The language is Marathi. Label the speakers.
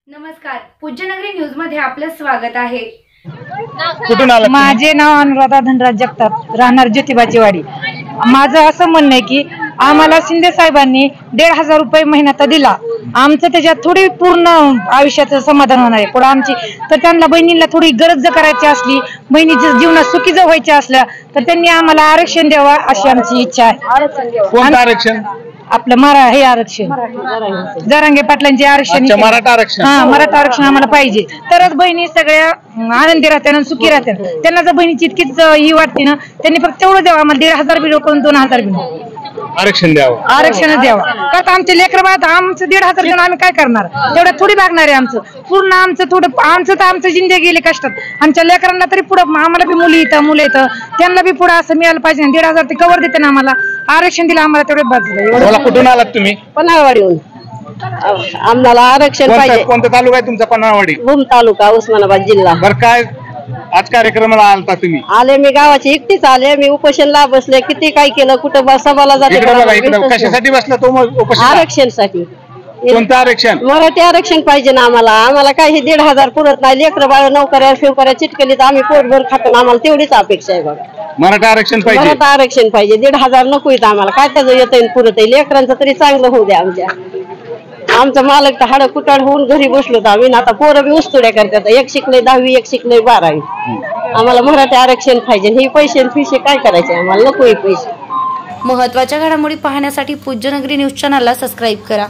Speaker 1: नमस्कार, पूज्यनगरी न्यूज मध्ये आपलं स्वागत आहे।
Speaker 2: कुठून आलात?
Speaker 3: माझे नाव अनुराधा धनराज जगताप, राहणार ज्योतिबाची वाडी। माझं असं म्हणणं आहे की आम्हाला शिंदे साहेबांनी 1,500 रुपये महिना दिला, आमचं त्याच्यात थोडी पूर्ण आयुष्याचं समाधान होणार आहे पुढे आमची। तर त्यांना बहिणीला थोडी गरज जर करायची असली, बहिणीच्या जीवनात सुखी जर व्हायच्या असल्या तर त्यांनी आम्हाला आरक्षण द्यावा अशी आमची इच्छा आहे।
Speaker 2: कोणतं आरक्षण?
Speaker 3: आपलं हे आरक्षण, जरांगे पाटलांचे आरक्षण,
Speaker 2: मराठा आरक्षण।
Speaker 3: हा, मराठा आरक्षण आम्हाला पाहिजे, तरच बहिणी सगळ्या आनंदी राहत्या आणि सुखी राहत्या। त्यांना जर बहिणीची इतकीच ही वाटते ना, त्यांनी फक्त तेवढं द्यावं, आम्हाला 1,500 बी नको, 2,000 बी नको,
Speaker 2: आरक्षण द्यावं,
Speaker 3: आरक्षण द्यावं। का आमचे लेकर बाळ आमचं 1,500 देऊन आम्ही काय करणार? तेवढं थोडी भागणार आहे आमचं पूर्ण, आमचं थोडं, आमचं तर आमचं जिंदगी गेली कष्टात, आमच्या लेकरांना तरी पुढं, आम्हाला बी मुली येतं, मुलं येतं, त्यांना बी पुढं असं मिळालं पाहिजे। 1,500 ते कवर देते ना आम्हाला, आरक्षण दिलं आम्हाला तेवढं बस।
Speaker 2: कुठून आलात तुम्ही?
Speaker 4: पन्हाळवाडीहून आम्हाला आरक्षण पाहिजे।
Speaker 2: कोणता तालुका आहे तुमचा? पन्हाळवाडी,
Speaker 4: भूम तालुका, उस्मानाबाद जिल्हा।
Speaker 2: बरं, काय आज कार्यक्रमाला आलता तुम्ही?
Speaker 4: आले, मी गावाची एकटीच आले, मी उपोषणला बसले, किती काय केलं, कुठं सभाला जाते,
Speaker 2: कशासाठी बसला तो उपोषण?
Speaker 4: आरक्षणसाठी।
Speaker 2: कोणतं आरक्षण?
Speaker 4: मराठी आरक्षण पाहिजे ना आम्हाला। आम्हाला काय हे 1,500 पुरत नाही, लेकर बाळ नोकऱ्या फिवकऱ्या चिटकलीत आम्ही पोटभर खातो, आम्हाला तेवढीच अपेक्षा आहे बघा।
Speaker 2: मराठा आरक्षण पाहिजे,
Speaker 4: मराठा आरक्षण पाहिजे। 1,500 नको येत आम्हाला, काय त्याचं येतं पुरत आहे, लेकरांचं तरी चांगलं होऊ द्या आमच्या। आमचा मालक तर हाडं कुटाड होऊन घरी बसलो तर आम्ही, आता पोरं बी उस्तुड्या करतात, एक शिकले 10वी, एक शिकले 12वी। आम्हाला मराठी आरक्षण पाहिजे। हे पैसे काय करायचे आम्हाला, नको हे पैसे।
Speaker 1: महत्त्वाच्या घडामोडी पाहण्यासाठी पूज्यनगरी न्यूज चॅनलला सबस्क्राईब करा।